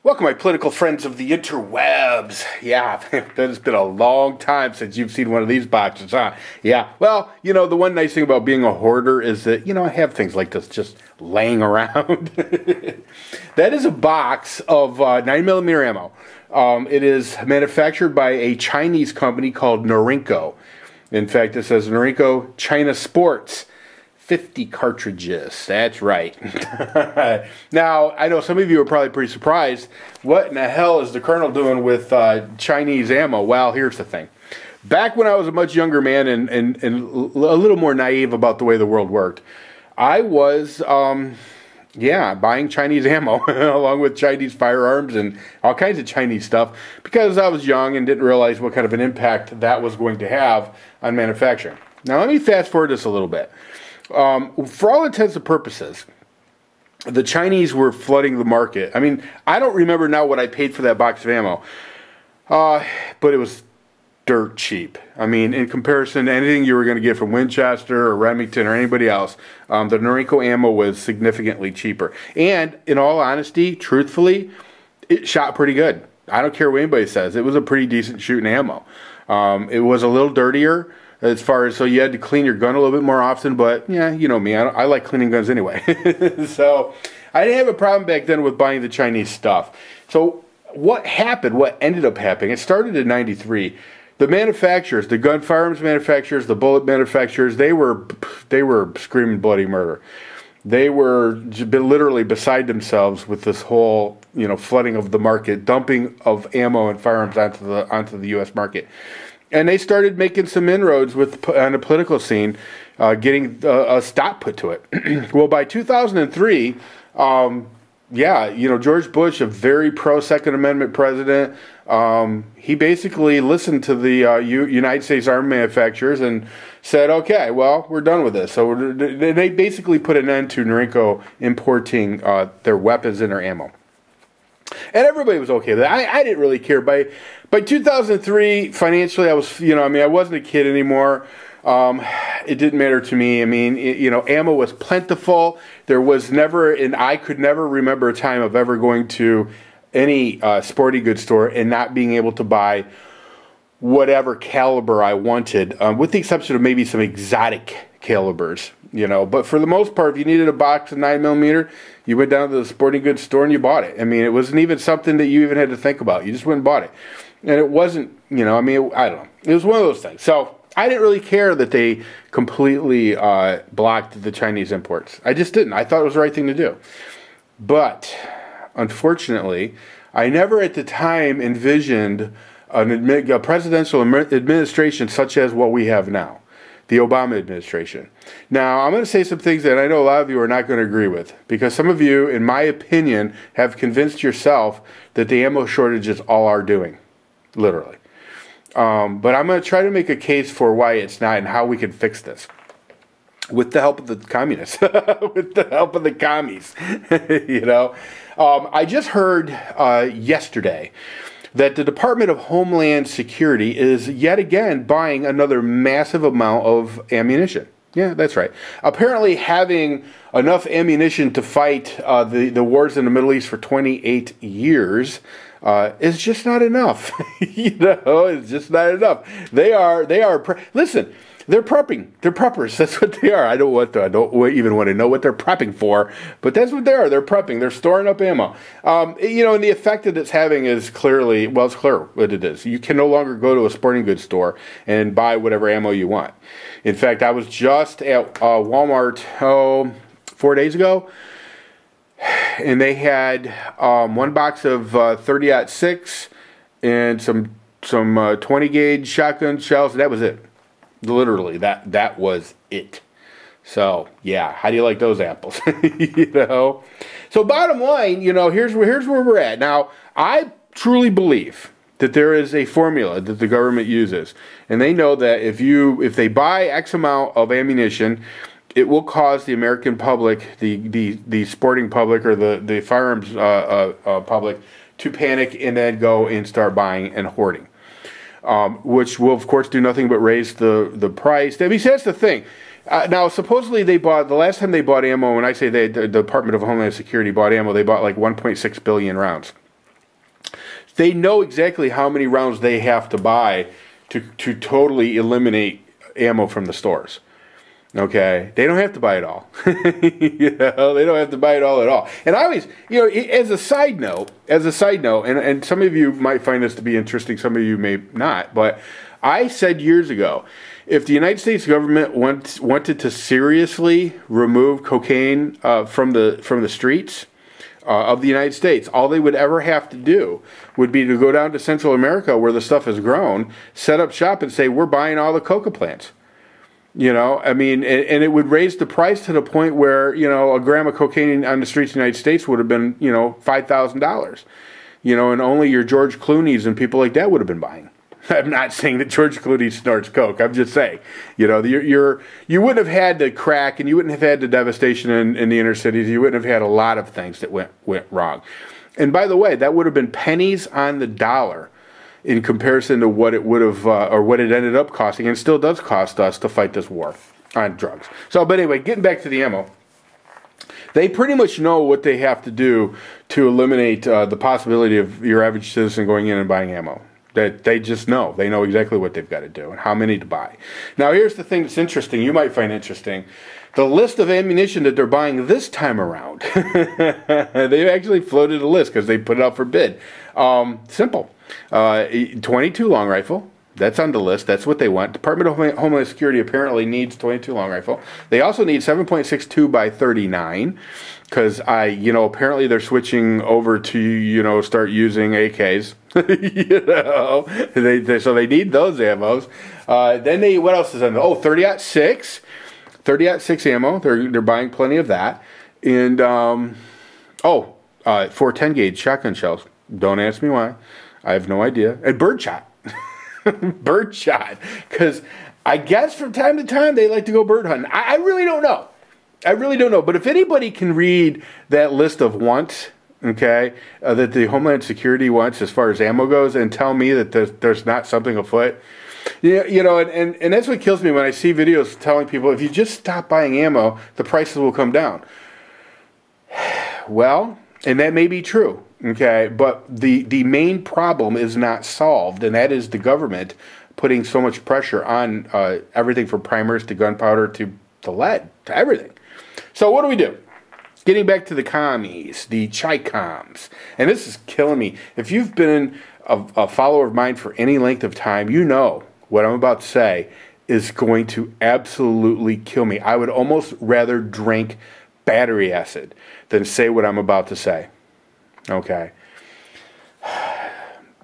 Welcome, my political friends of the interwebs. Yeah, it's been a long time since you've seen one of these boxes, huh? Yeah, well, the one nice thing about being a hoarder is that, I have things like this just laying around. That is a box of 9mm ammo. It is manufactured by a Chinese company called Norinco. In fact, it says Norinco China Sports. 50 cartridges. That's right. Now, I know some of you are probably pretty surprised. What in the hell is the Colonel doing with Chinese ammo? Well, here's the thing. Back when I was a much younger man and a little more naive about the way the world worked, I was, buying Chinese ammo along with Chinese firearms and all kinds of Chinese stuff because I was young and didn't realize what kind of an impact that was going to have on manufacturing. Now, let me fast forward this a little bit. For all intents and purposes, the Chinese were flooding the market. I mean, I don't remember now what I paid for that box of ammo, but it was dirt cheap. I mean, in comparison to anything you were going to get from Winchester or Remington or anybody else, the Norinco ammo was significantly cheaper. And in all honesty, truthfully, it shot pretty good. I don't care what anybody says. It was a pretty decent shooting ammo. It was a little dirtier. As far as, so you had to clean your gun a little bit more often, but yeah, you know me, I like cleaning guns anyway. So I didn't have a problem back then with buying the Chinese stuff. So what ended up happening, it started in '93. The manufacturers, the gun firearms manufacturers, the bullet manufacturers, they were screaming bloody murder. They were literally beside themselves with this whole, flooding of the market, dumping of ammo and firearms onto the U.S. market. And they started making some inroads on the political scene, getting a stop put to it. Well, by 2003, George Bush, a very pro-Second Amendment president, he basically listened to the United States arms manufacturers and said, okay, well, we're done with this. So they basically put an end to Norinco importing their weapons and their ammo. And everybody was okay with it. I didn't really care. By 2003, financially, I was, I wasn't a kid anymore. It didn't matter to me. I mean, ammo was plentiful. There was never, and I could never remember a time of ever going to any sporting goods store and not being able to buy whatever caliber I wanted, with the exception of maybe some exotic calibers. But for the most part, if you needed a box of 9mm, you went down to the sporting goods store and you bought it. I mean, it wasn't even something that you even had to think about. You just went and bought it. And it wasn't, I don't know. It was one of those things. So I didn't really care that they completely blocked the Chinese imports. I just didn't. I thought it was the right thing to do. But unfortunately, I never at the time envisioned a presidential administration such as what we have now. The Obama administration. Now, I'm going to say some things that I know a lot of you are not going to agree with, because some of you, in my opinion, have convinced yourself that the ammo shortage is all our doing, literally. But I'm going to try to make a case for why it's not and how we can fix this. With the help of the communists. With the help of the commies. I just heard yesterday that the Department of Homeland Security is yet again buying another massive amount of ammunition. Yeah, that's right. Apparently having enough ammunition to fight the wars in the Middle East for 28 years is just not enough. It's just not enough. Listen, they're prepping. They're preppers. That's what they are. I don't even want to know what they're prepping for, but that's what they are. They're prepping. They're storing up ammo. And the effect that it's having is clearly, well, it's clear what it is. You can no longer go to a sporting goods store and buy whatever ammo you want. In fact, I was just at Walmart 4 days ago, and they had one box of 30-06 and some 20 gauge shotgun shells. That was it. Literally, that was it. So, yeah, how do you like those apples? So bottom line, here's where we're at. Now, I truly believe that there is a formula that the government uses, and they know that if they buy X amount of ammunition, it will cause the American public, the sporting public or the firearms public to panic and then go and start buying and hoarding. Which will, of course, do nothing but raise the price. I mean, see, that's the thing. Now, supposedly the last time they bought ammo, when I say the Department of Homeland Security bought ammo, they bought like 1.6 billion rounds. they know exactly how many rounds they have to buy to totally eliminate ammo from the stores. Okay, they don't have to buy it all. You know, they don't have to buy it all at all. And I always, you know, as a side note, and some of you might find this to be interesting, some of you may not, but I said years ago, if the United States government wanted to seriously remove cocaine from the streets of the United States, all they would ever have to do would be to go down to Central America where the stuff is grown, set up shop, and say, we're buying all the coca plants. You know, I mean, and it would raise the price to the point where, you know, a gram of cocaine on the streets of the United States would have been, you know, $5,000. You know, and only your George Clooney's and people like that would have been buying. I'm not saying that George Clooney snorts coke. I'm just saying, you know, you wouldn't have had the crack, and you wouldn't have had the devastation in the inner cities. You wouldn't have had a lot of things that went wrong. And by the way, that would have been pennies on the dollar in comparison to what it would have, or what it ended up costing, and still does cost us to fight this war on drugs. So, but anyway, getting back to the ammo, they pretty much know what they have to do to eliminate the possibility of your average citizen going in and buying ammo. That they just know. They know exactly what they've got to do and how many to buy. Now, here's the thing that's interesting, you might find interesting. The list of ammunition that they're buying this time around, they actually floated a list because they put it out for bid. Simple. 22 long rifle. That's on the list. That's what they want. Department of Homeland Security apparently needs 22 long rifle. They also need 7.62 by 39 because apparently they're switching over to, start using AKs. So they need those ammos. Then what else is on there? 30-06. 30-06 ammo. They're buying plenty of that. And 4 10 gauge shotgun shells. Don't ask me why. I have no idea. And birdshot. Birdshot. Because I guess from time to time they like to go bird hunting. I really don't know. But if anybody can read that list of wants, okay, that the Homeland Security wants as far as ammo goes, and tell me that there's not something afoot, and that's what kills me when I see videos telling people, if you just stop buying ammo, the prices will come down. Well, and that may be true. Okay, but the main problem is not solved, and that is the government putting so much pressure on everything from primers to gunpowder to lead, to everything. So what do? Getting back to the commies, the Chi-Coms, and this is killing me. If you've been a follower of mine for any length of time, you know what I'm about to say is going to absolutely kill me. I would almost rather drink battery acid than say what I'm about to say. Okay.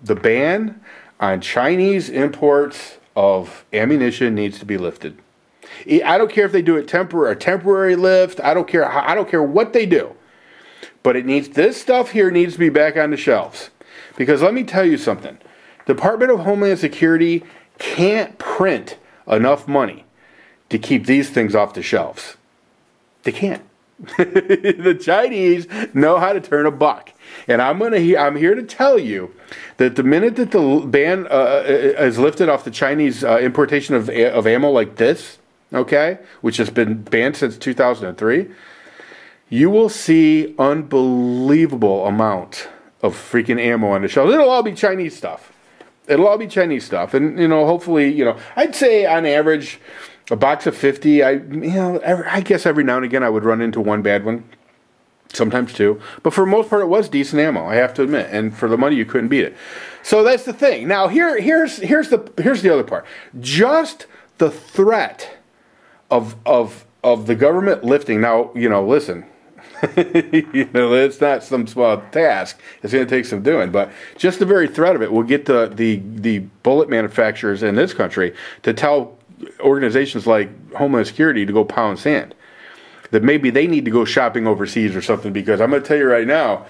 The ban on Chinese imports of ammunition needs to be lifted. I don't care if they do it temporary lift. I don't care what they do. But this stuff here needs to be back on the shelves. Because let me tell you something. Department of Homeland Security can't print enough money to keep these things off the shelves. They can't. The Chinese know how to turn a buck. And I'm here to tell you that the minute that the ban is lifted off the Chinese importation of ammo like this, okay, which has been banned since 2003, you will see unbelievable amount of freaking ammo on the shelves. It'll all be Chinese stuff. And hopefully, I'd say on average, a box of 50, I guess every now and again I would run into one bad one. Sometimes two. But for the most part, it was decent ammo, I have to admit. And for the money, you couldn't beat it. So that's the thing. Now, here's the other part. Just the threat of the government lifting. Now, listen. It's not some small task. It's going to take some doing. But just the very threat of it will get the bullet manufacturers in this country to tell organizations like Homeland Security to go pound sand. That maybe they need to go shopping overseas or something, because I'm going to tell you right now,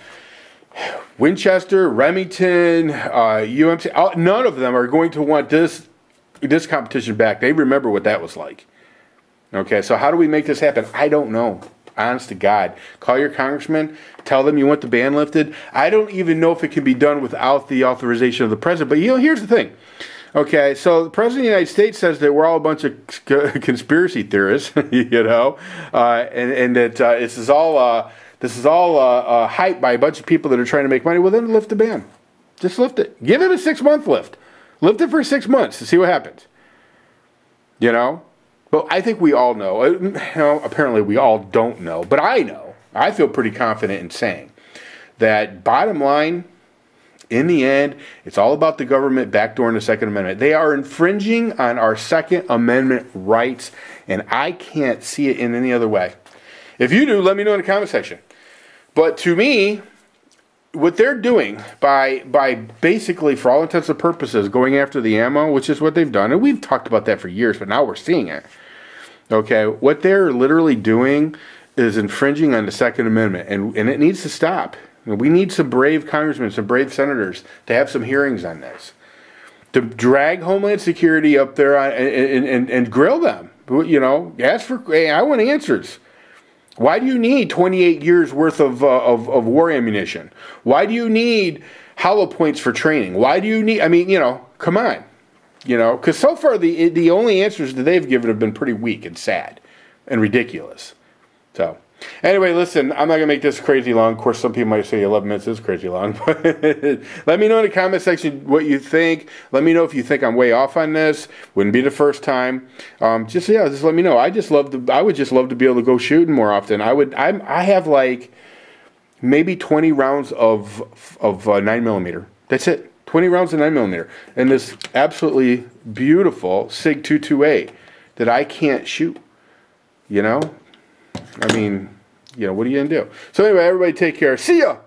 Winchester, Remington, UMC, none of them are going to want this competition back. They remember what that was like. Okay, so how do we make this happen? I don't know. Honest to God. Call your congressman, tell them you want the ban lifted. I don't even know if it can be done without the authorization of the president. But here's the thing. Okay, so the President of the United States says that we're all a bunch of conspiracy theorists, and that this is all hyped by a bunch of people that are trying to make money. Well, then lift the ban. Just lift it. Give it a 6-month lift. Lift it for 6 months to see what happens. You know? But I think we all know. Apparently we all don't know. But I know. I feel pretty confident in saying that bottom line, in the end, it's all about the government backdooring the Second Amendment. They are infringing on our Second Amendment rights, and I can't see it in any other way. If you do, let me know in the comment section. But to me, what they're doing by basically, for all intents and purposes, going after the ammo, which is what they've done, and we've talked about that for years, but now we're seeing it. Okay, what they're literally doing is infringing on the Second Amendment, and it needs to stop. We need some brave congressmen, some brave senators to have some hearings on this. To drag Homeland Security up there and grill them. You know, ask for, hey, I want answers. Why do you need 28 years worth of war ammunition? Why do you need hollow points for training? Why do you need, I mean, you know, come on. You know, because so far the only answers that they've given have been pretty weak and sad and ridiculous. So, anyway, listen, I'm not going to make this crazy long. Of course, some people might say 11 minutes is crazy long. But let me know in the comment section what you think. Let me know if you think I'm way off on this. Wouldn't be the first time. Just let me know. I would just love to be able to go shooting more often. I have like maybe 20 rounds of 9mm. That's it. 20 rounds of 9mm. And this absolutely beautiful SIG 228 that I can't shoot. You know? I mean, you know, what are you going to do? So anyway, everybody take care. See ya!